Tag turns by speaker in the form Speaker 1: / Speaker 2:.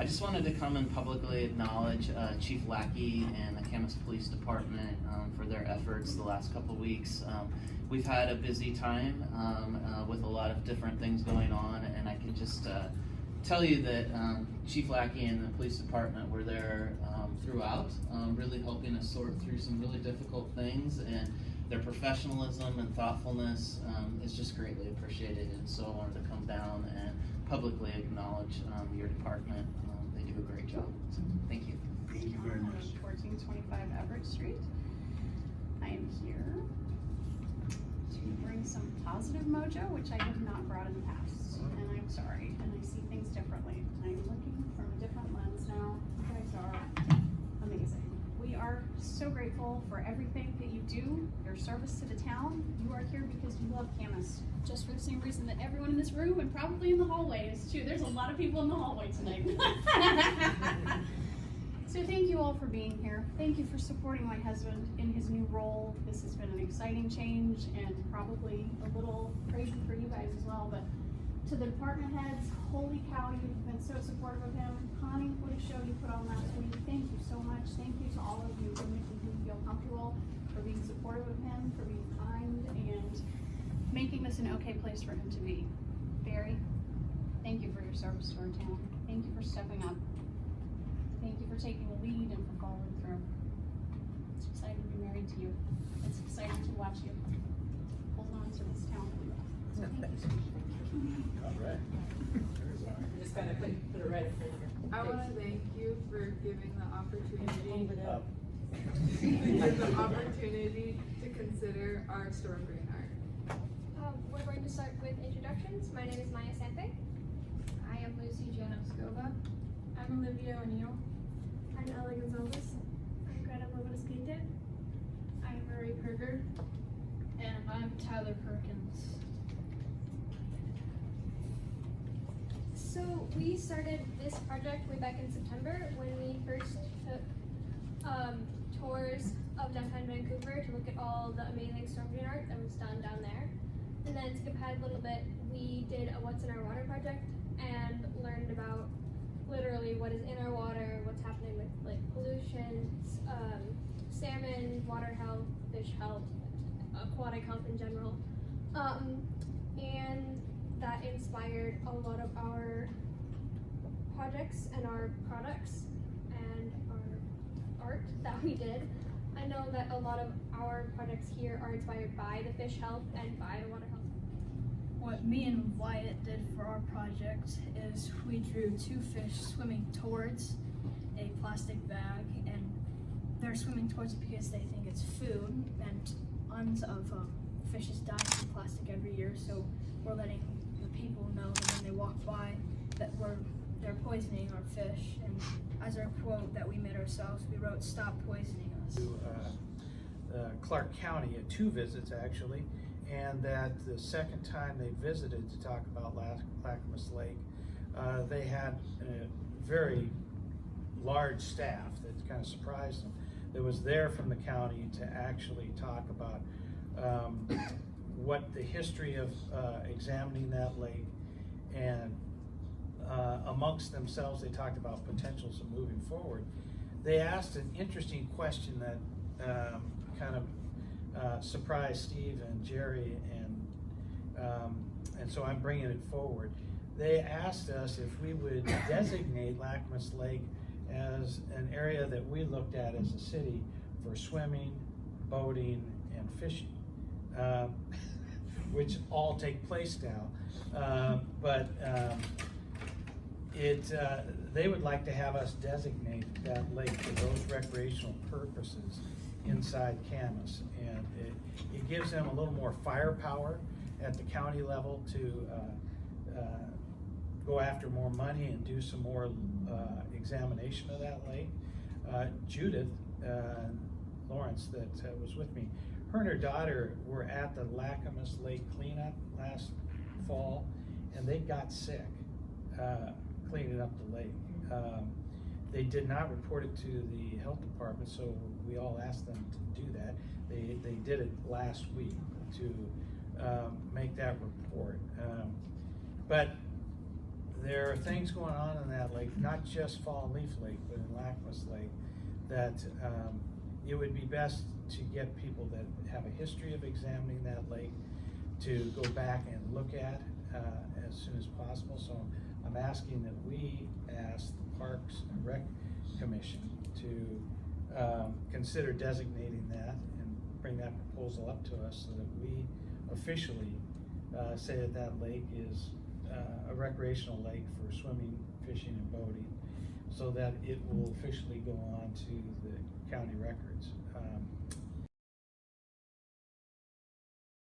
Speaker 1: I just wanted to come and publicly acknowledge Chief Lackey and the Camas Police Department for their efforts the last couple weeks. We've had a busy time with a lot of different things going on, and I can just tell you that Chief Lackey and the police department were there throughout, really helping us sort through some really difficult things, and their professionalism and thoughtfulness is just greatly appreciated. And so I wanted to come down and publicly acknowledge your department. They do a great job. So thank you.
Speaker 2: Thank you very much.
Speaker 3: 1425 Everett Street. I am here to bring some positive mojo, which I have not brought in the past. And I'm sorry, and I see things differently. I'm looking from a different lens now. You guys are amazing. We are so grateful for everything that you do, your service to the town. You are here because you love Camas, just for the same reason that everyone in this room and probably in the hallway is too. There's a lot of people in the hallway tonight. So thank you all for being here. Thank you for supporting my husband in his new role. This has been an exciting change and probably a little crazy for you guys as well, but to the department heads, holy cow, you've been so supportive of him. Connie, what a show you put on last week. Thank you so much. Thank you to all of you for making him feel comfortable, for being supportive of him, for being kind, and making this an okay place for him to be. Barry, thank you for your service to our town. Thank you for stepping up. Thank you for taking the lead and for following through. It's exciting to be married to you. It's exciting to watch you hold on to this town that we love. So thank you.
Speaker 2: All right.
Speaker 4: Just gotta put it right up there.
Speaker 5: I want to thank you for giving the opportunity to consider our stormdrain art.
Speaker 6: We're going to start with introductions. My name is Maya Sante.
Speaker 7: I am Lucy Janoscova.
Speaker 5: I'm Olivia O'Neill.
Speaker 6: I'm Ella Gonzalez. I'm Greta Lovetis-Quinte.
Speaker 7: I'm Marie Perger. And I'm Tyler Perkins.
Speaker 6: So we started this project way back in September when we first took tours of downtown Vancouver to look at all the amazing storm drain art that was done down there. And then to skip ahead a little bit, we did a What's in Our Water project and learned about literally what is in our water, what's happening with like pollution, salmon, water health, fish health, aquatic health in general. And that inspired a lot of our projects and our products and our art that we did. I know that a lot of our projects here are inspired by the fish health and by the water health.
Speaker 7: What me and Wyatt did for our project is we drew two fish swimming towards a plastic bag, and they're swimming towards it because they think it's food, and tons of fishes die from plastic every year, so we're letting the people know that when they walk by that they're poisoning our fish. And as our quote that we made ourselves, we wrote, "Stop poisoning us."
Speaker 8: To Clark County at 2 visits actually, and that the second time they visited to talk about Lacamas Lake, they had a very large staff that kind of surprised them that was there from the county to actually talk about what the history of examining that lake, and amongst themselves they talked about potentials of moving forward. They asked an interesting question that kind of surprised Steve and Jerry, and so I'm bringing it forward. They asked us if we would designate Lacamas Lake as an area that we looked at as a city for swimming, boating, and fishing, which all take place now. They would like to have us designate that lake for those recreational purposes inside Camas, and it gives them a little more firepower at the county level to go after more money and do some more examination of that lake. Judith Lawrence that was with me, her and her daughter were at the Lacamas Lake cleanup last fall, and they got sick cleaning up the lake. They did not report it to the health department, so we all asked them to do that. They did it last week to make that report. But there are things going on in that lake, not just Fall Leaf Lake, but in Lacamas Lake, that it would be best to get people that have a history of examining that lake to go back and look at as soon as possible. So I'm asking that we ask the Parks and Rec Commission to consider designating that and bring that proposal up to us so that we officially say that that lake is a recreational lake for swimming, fishing, and boating, so that it will officially go on to the county records.